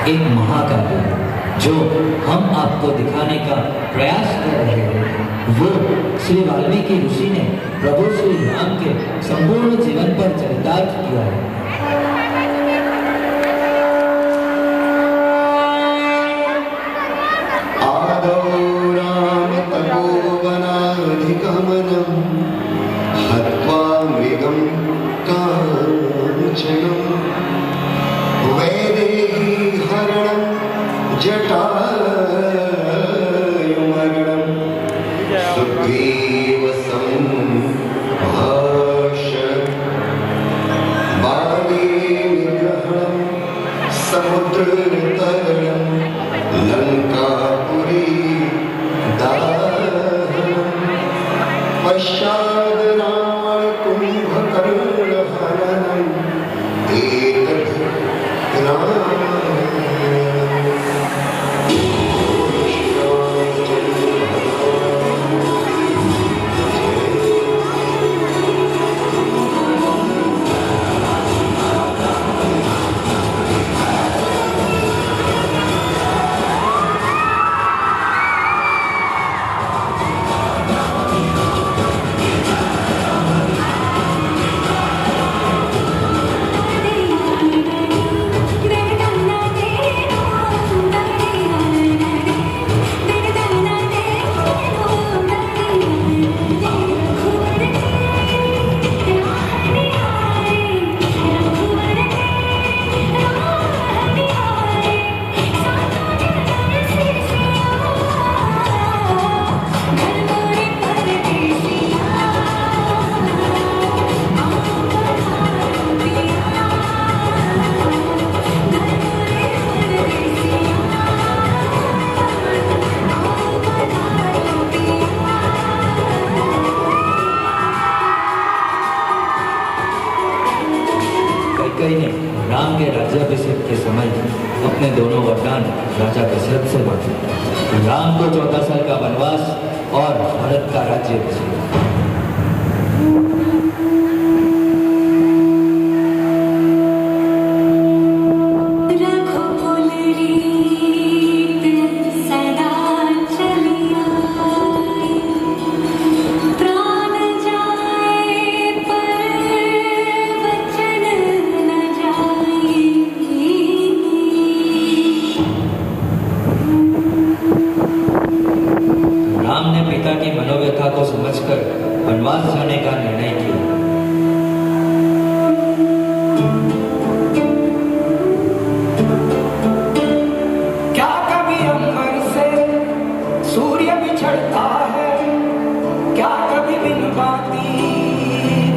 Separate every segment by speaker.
Speaker 1: एक महाकाव्य जो हम आपको दिखाने का प्रयास कर रहे हैं वो श्री वाल्मीकि ऋषि ने प्रभु श्री राम के संपूर्ण जीवन पर चरितार्थ किया है। राम के राज्याभिषेक के समय अपने दोनों वरदान राजा दशरथ से मांगे। राम को 14 साल का वनवास और भरत का राज्याभिषेक। मनोव्यथा को समझकर वनवास जाने का निर्णय किया।
Speaker 2: क्या कभी अंबर से सूर्य बिछड़ता है, क्या कभी बिन बाती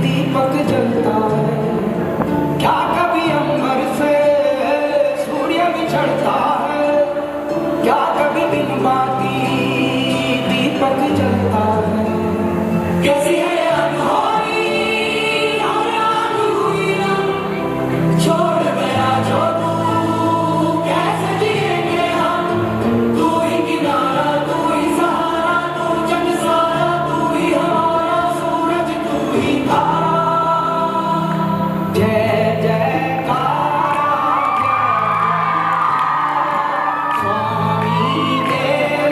Speaker 2: दीपक जलता है, क्या कभी अंबर से सूर्य बिछड़ता है, क्या कभी बिन बाती दीपक जलता है। कैसी है अनहोनी नाराज हुई ना, छोड़ गया जो तू कैसे जिएंगे हम। तू ही किनारा, तू ही सहारा, तू जग सारा, तू ही हमारा सूरज, तू ही तारा। जय जयकारा स्वामी देव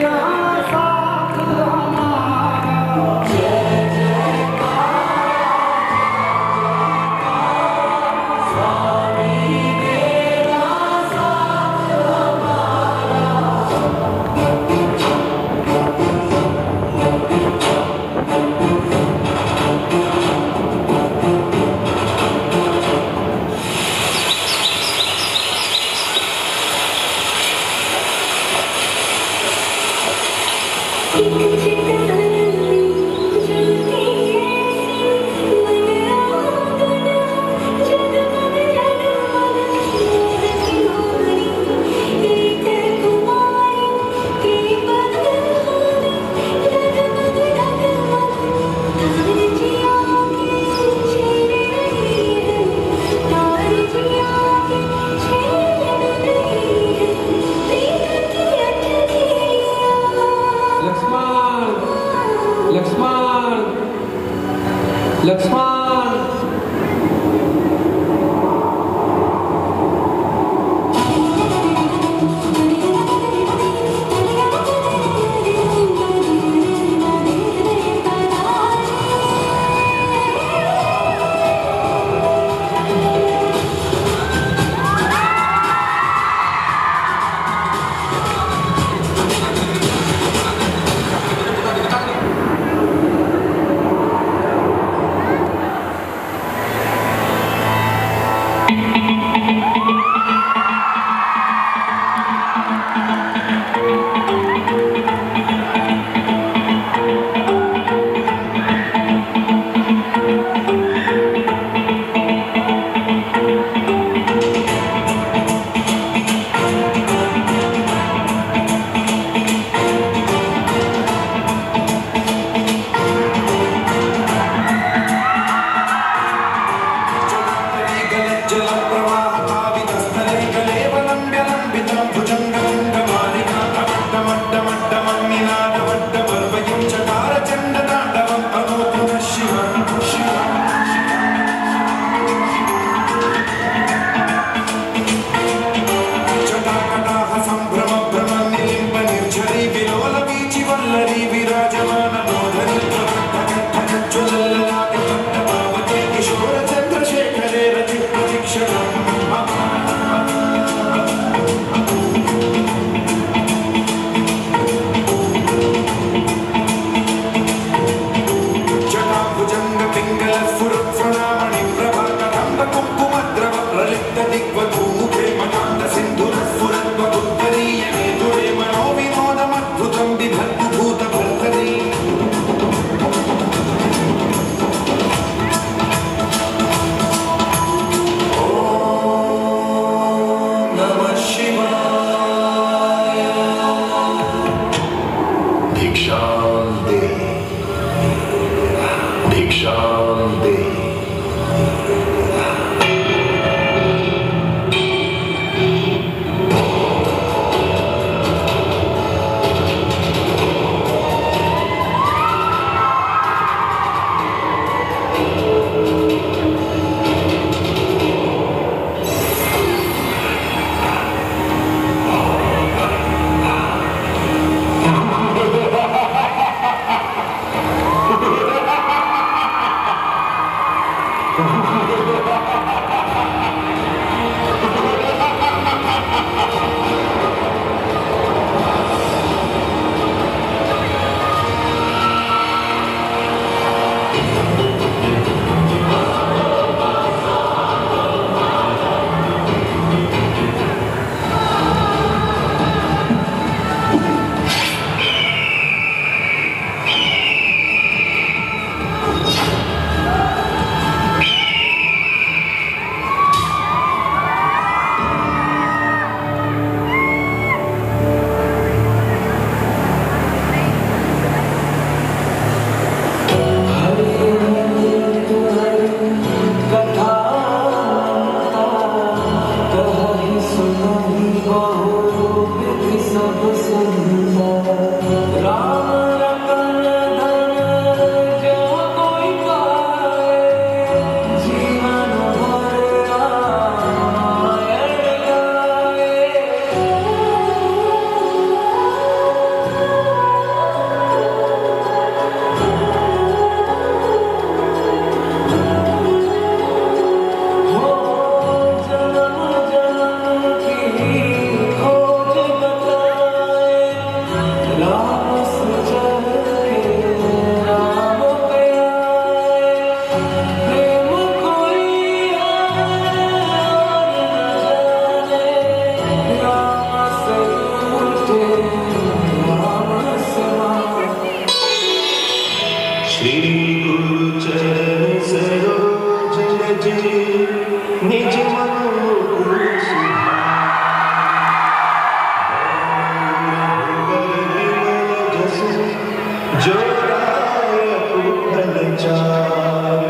Speaker 3: जो राय कुशल चार,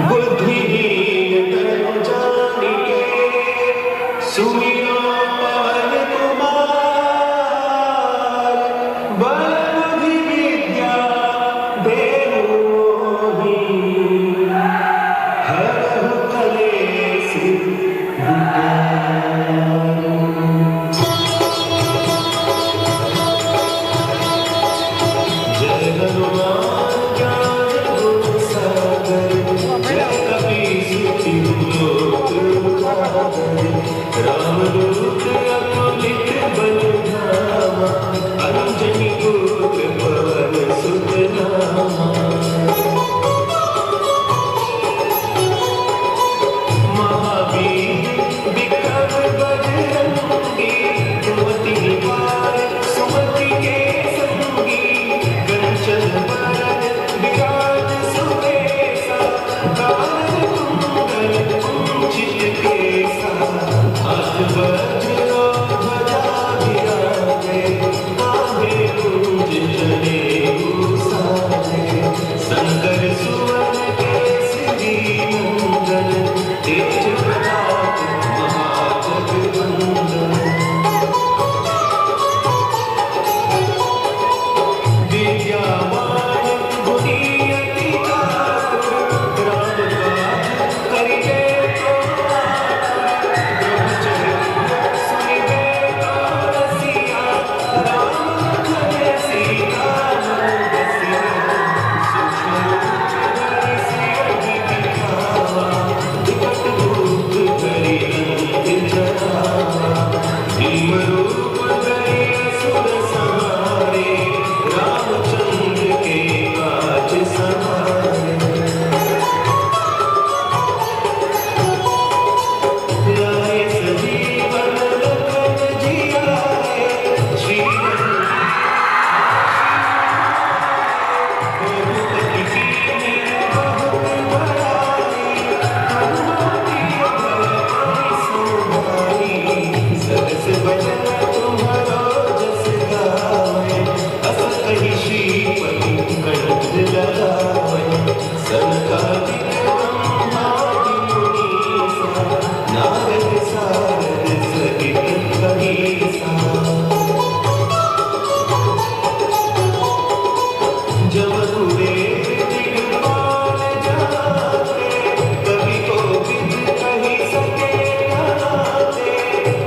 Speaker 3: बुद्धिहीन तनु जानिके, सुमिरो पवन कुमार, बल बुद्धि विद्या देहु मोहि, हरहु कलेश विकार। जय हनुमान ज्ञान गुण सागर, जय कपीस तिहु लोक उजागर, रामदूत अतुलित बल धामा, अंजनी पुत्र पवन सुत नामा। महावीर विक्रम बजरंगी, कुमति निवार सुमति के संगी, कंचन बरन विराज सुबेसा, कानन कुंडल कुंचित केसा, हाथ वज्र ध्वजा विराजे, कांधे कुंज जनेऊ साजे, शंकर सुवन केसरी नंदन, तेज प्रताप महाजगवंदन। विद्यावान गुणी अति चातुर, राम काज करिबे को आतुर, ब्रह्मचर्य सुनिबे को रसिया, राम लखन सीता मन बसिया, सूक्ष्म रूप धरि सियहि दिखावा, विकट रूप धरि अंत जरावा, भीम रूप धरि असुर संहारे, रामचंद्र के काज सवारे। लाए संजीवन लखन जियाए, श्री रघुपति कीन्ही बहुत बड़ाई, हनुमत भय समाई, सहस बदन तुम्हारा जस गावे, अस कहि श्रीपति कंठ लगावे, सनकादिक ब्रह्मादि मुनीसा, नारद सारद सहित कबीसा। जब हुए दिगपाल जाते, कवि कोविद कहि सके गाते,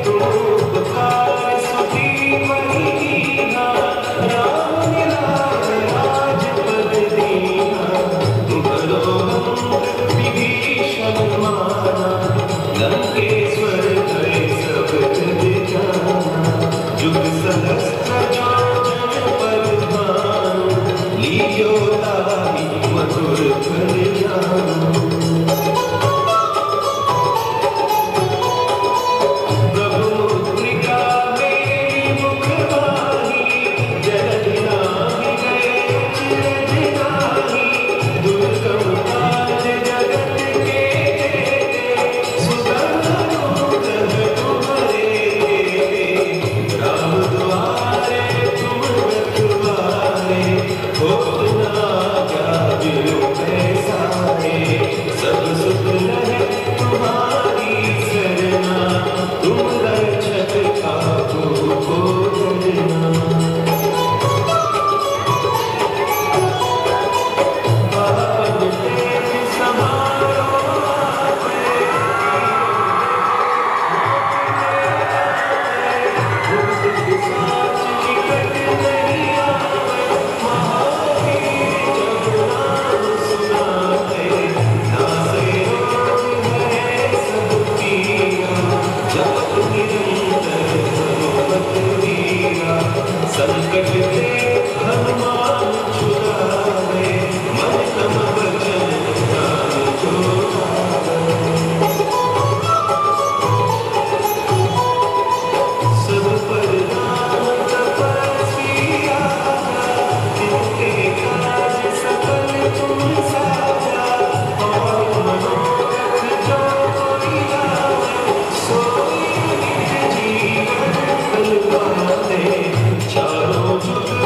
Speaker 3: तुम उपकार सुग्रीवहि कीन्हा, राम मिलाए राजपद दीन्हा, तुम्हरो मंत्र विभीषण माना, लंकेश्वर भय सब जग जाना, जुग सहस्त्र जो जन पर भानु, लील्यो ताहि मधुर फल जानु। प्रभु मुद्रिका मेरी मुख माही, जलधि नाहि गए अचरज नाहि, दुर्गम काज जगत के जेते, सुगम अनुग्रह तुम्हरे तेते, राम दुआरे तुम रखवारे, होत न आज्ञा बिनु पैसारे, सब सुख लहे तुम्हारी सरना, तुम रक्षक काहू को डरना। आपन तेज समारो आपे, भूत पिशाच निकट नहीं आवे, महावीर जब नाम सुनावे, नासे रोग हरे सब पीरा, जपत निरंतर हनुमत वीरा, संकट ते हनुमान छुड़ावे, मन तम वचन ध्यान जो लावे। सब पर राम तपस्वी आजा, तिनके काज सकल तुम साजा, और मनोरथ जो कोई लावे, सोई निज जीवन फल पावे, चारों जुग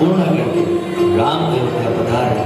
Speaker 1: પૂર્ણ કરતી રામ અયોધ્યા પધારે.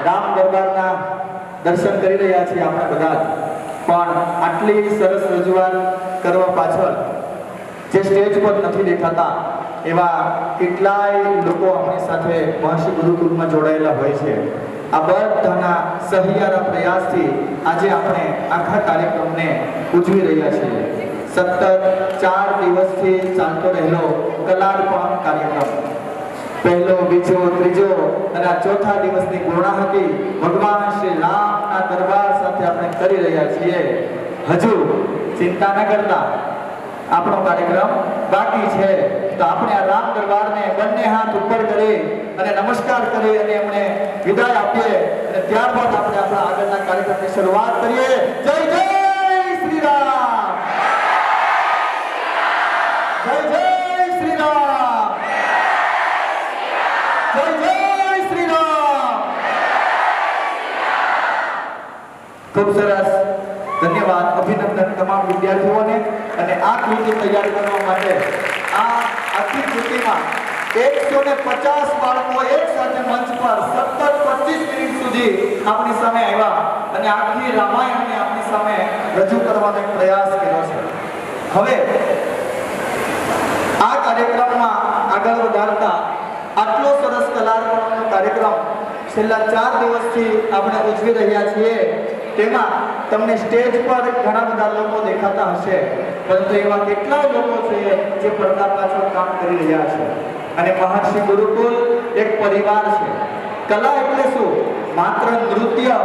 Speaker 4: રામ દરબારના દર્શન કરી રહ્યા છીએ આપણે બધા જ. પણ આટલી સરસ રજૂઆત કરવા પાછળ જે સ્ટેજ પર નથી દેખાતા એવા કેટલાય લોકો આપણી સાથે મહર્ષિ ગુરુકુળમાં જોડાયેલા હોય છે. આ બધાના સહિયારા પ્રયાસથી આજે આપણે આખા કાર્યક્રમને ઉજવી રહ્યા છીએ. સતત 4 દિવસથી ચાલતો રહેલો કલાર્પણ કાર્યક્રમ પહેલો, બીજો, ત્રીજો અને આ ચોથા દિવસની પૂર્ણાહુતિ ભગવાન શ્રી રામના દરબાર સાથે આપણે કરી રહ્યા છીએ. હજુ ચિંતા ન કરતા, આપણો કાર્યક્રમ બાકી છે. તો આપણે આ રામ દરબારને બંને હાથ ઉપર કરી અને નમસ્કાર કરી અને એમને વિદાય આપીએ અને ત્યારબાદ આપણે આપણા આગળના કાર્યક્રમની શરૂઆત કરીએ. જય જય શ્રી રામ, જય જય શ્રી રામ, જય જય શ્રી રામ. ખૂબ સરસ, ધન્યવાદ, અભિનંદન તમામ વિદ્યાર્થીઓને. અને આ કૃતિ તૈયાર કરવા માટે આ આખી કૃતિમાં 150 બાળકો એક સાથે મંચ પર સતત 25 મિનિટ સુધી આપણી સામે આવ્યા અને આખી રામાયણને આપણી સામે રજૂ કરવાનો એક પ્રયાસ કર્યો છે. હવે આ કાર્યક્રમમાં આગળ વધારતા આટલો સરસ કલાકારોનો કાર્યક્રમ છેલ્લા 4 દિવસથી આપણે ઉજવી રહ્યા છીએ. તેમાં તમને સ્ટેજ પર ઘણા બધા લોકો દેખાતા હશે, પરંતુ એવા કેટલાય લોકો છે જે પડદા પાછળ કામ કરી રહ્યા છે. અને મહર્ષિ ગુરુકુલ એક પરિવાર છે. કલા એટલે શું? માત્ર નૃત્ય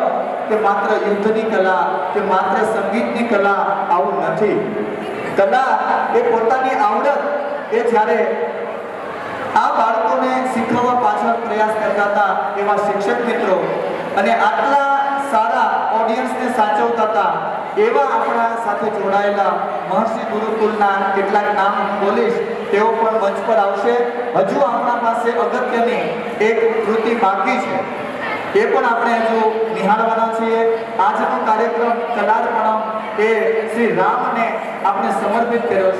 Speaker 4: કે માત્ર યુદ્ધની કલા કે માત્ર સંગીતની કલા આવું નથી. કલા એ પોતાની આવડત એ જ્યારે આ બાળકોને શીખવવા પાછળ પ્રયાસ કરતા હતા એવા શિક્ષક મિત્રો અને આટલા સારા ઓડિયન્સને સાચવતા હતા એવા આપણા સાથે જોડાયેલા મહર્ષિ ગુરુકુલના કેટલાક નામ બોલીશ, તેઓ પણ મંચ પર આવશે. હજુ આપણા પાસે અગત્યની એક કૃતિ બાકી છે, એ પણ આપણે હજુ નિહાળવાના છીએ. આજનો કાર્યક્રમ કલાર્પણમ એ શ્રી રામને આપણે સમર્પિત કર્યો છે.